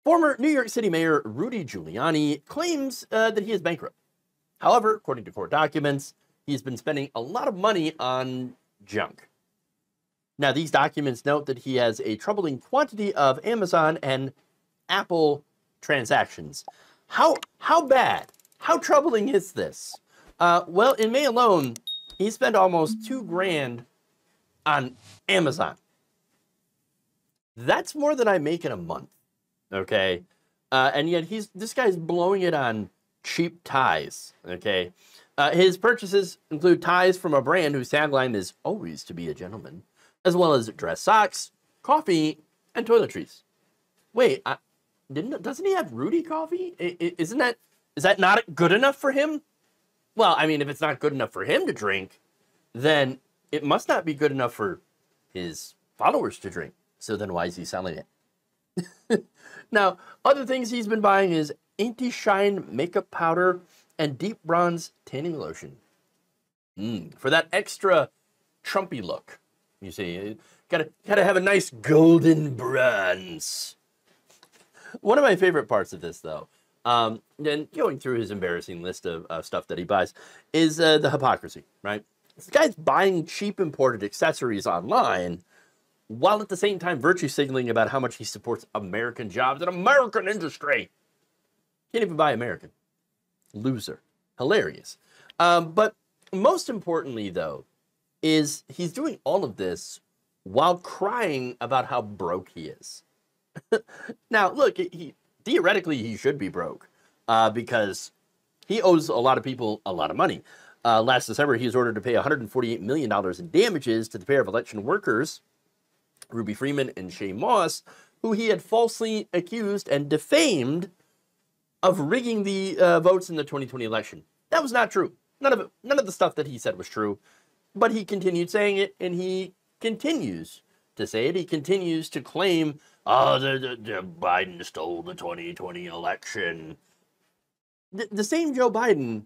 Former New York City Mayor Rudy Giuliani claims that he is bankrupt. However, according to court documents, he's been spending a lot of money on junk. Now, these documents note that he has a troubling quantity of Amazon and Apple transactions. How bad? How troubling is this? Well, in May alone, he spent almost $2,000 on Amazon. That's more than I make in a month, okay? And yet this guy's blowing it on cheap ties, okay? His purchases include ties from a brand whose tagline is always to be a gentleman, as well as dress socks, coffee, and toiletries. Wait, doesn't he have Rudy coffee? Is that not good enough for him? Well, I mean, if it's not good enough for him to drink, then it must not be good enough for his followers to drink. So then why is he selling it? Now, other things he's been buying is anti-shine makeup powder and deep bronze tanning lotion. For that extra Trumpy look. You see, gotta have a nice golden bronze. One of my favorite parts of this, though, and going through his embarrassing list of stuff that he buys, is the hypocrisy, right? This guy's buying cheap imported accessories online, while at the same time virtue signaling about how much he supports American jobs and American industry. Can't even buy American. Loser. Hilarious. But most importantly, though, is he's doing all of this while crying about how broke he is. Now, look, theoretically, he should be broke because he owes a lot of people a lot of money. Last December, he was ordered to pay $148 million in damages to the pair of election workers, Ruby Freeman and Shay Moss, who he had falsely accused and defamed of rigging the votes in the 2020 election. That was not true. None of the stuff that he said was true. But he continued saying it, and he continues to say it. He continues to claim, oh, Biden stole the 2020 election. The same Joe Biden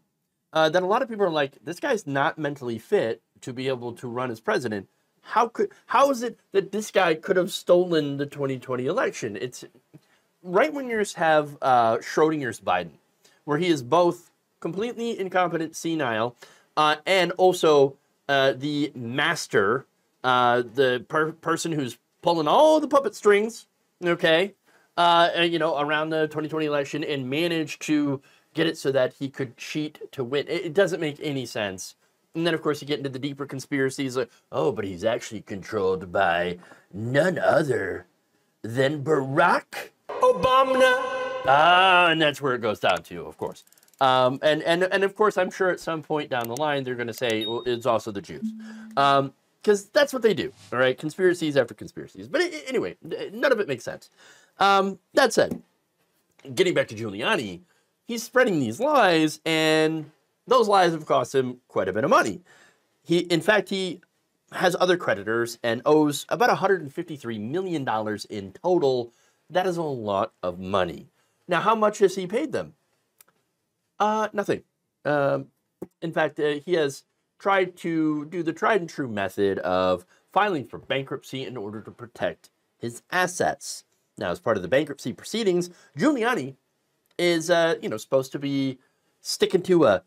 that a lot of people are like, this guy's not mentally fit to be able to run as president. How is it that this guy could have stolen the 2020 election? It's right-wingers have Schrodinger's Biden, where he is both completely incompetent, senile, and also the master, the person who's pulling all the puppet strings, okay, around the 2020 election and managed to get it so that he could cheat to win. It doesn't make any sense. And then, of course, you get into the deeper conspiracies like, oh, but he's actually controlled by none other than Barack Obama. And that's where it goes down to, of course. And of course, I'm sure at some point down the line, they're going to say, well, it's also the Jews. Because that's what they do, all right? Conspiracies after conspiracies. But anyway, none of it makes sense. That said, getting back to Giuliani, he's spreading these lies, and those lies have cost him quite a bit of money. In fact, he has other creditors and owes about $153 million in total. That is a lot of money. Now, how much has he paid them? Nothing. In fact, he has tried to do the tried and true method of filing for bankruptcy in order to protect his assets. Now, as part of the bankruptcy proceedings, Giuliani is, supposed to be sticking to a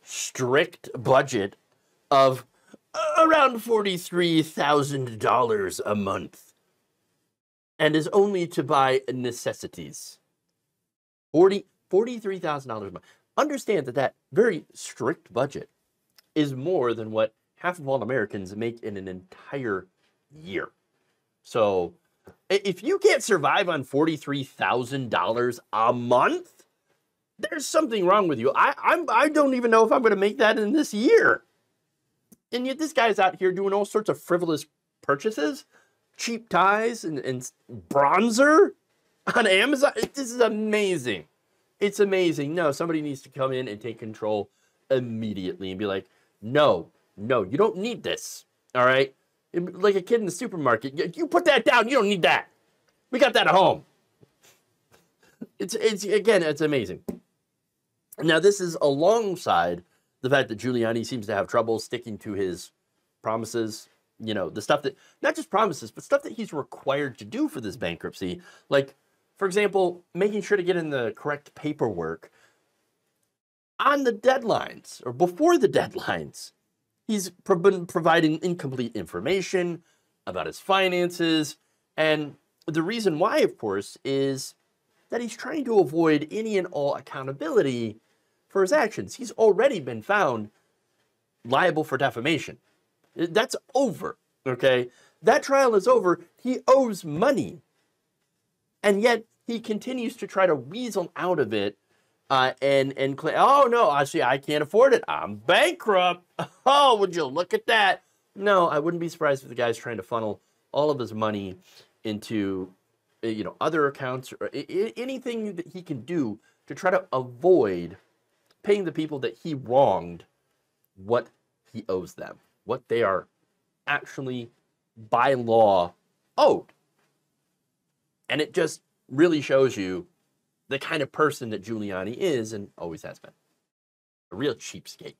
strict budget of around $43,000 a month, and is only to buy necessities. $43,000 a month. Understand that very strict budget is more than what half of all Americans make in an entire year. So if you can't survive on $43,000 a month, there's something wrong with you. I don't even know if I'm going to make that in this year. And yet this guy's out here doing all sorts of frivolous purchases, cheap ties and bronzer on Amazon. This is amazing. It's amazing. No, somebody needs to come in and take control immediately and be like, no, you don't need this. All right? Like a kid in the supermarket. You put that down. You don't need that. We got that at home. It's amazing. Now, this is alongside the fact that Giuliani seems to have trouble sticking to his promises. The stuff that, not just promises, but stuff that he's required to do for this bankruptcy. Like, For example, making sure to get in the correct paperwork on the deadlines or before the deadlines. He's been providing incomplete information about his finances. And the reason why, of course, is that he's trying to avoid any and all accountability for his actions. He's already been found liable for defamation. That's over, okay? That trial is over. He owes money. And yet he continues to try to weasel out of it and claim, oh, no, I can't afford it. I'm bankrupt. Oh, would you look at that? No, I wouldn't be surprised if the guy's trying to funnel all of his money into, other accounts or anything that he can do to try to avoid paying the people that he wronged what he owes them, what they are actually by law owed. And it just really shows you the kind of person that Giuliani is and always has been. A real cheapskate.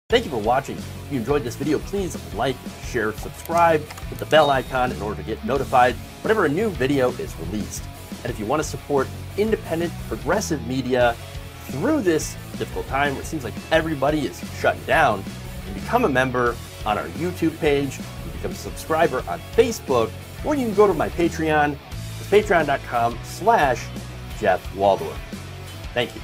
Thank you for watching. If you enjoyed this video, please like, share, subscribe, hit the bell icon in order to get notified whenever a new video is released. And if you want to support independent, progressive media through this difficult time where it seems like everybody is shutting down, you can become a member on our YouTube page, you can become a subscriber on Facebook, or you can go to my Patreon. Patreon.com/Jeff Waldorf. Thank you.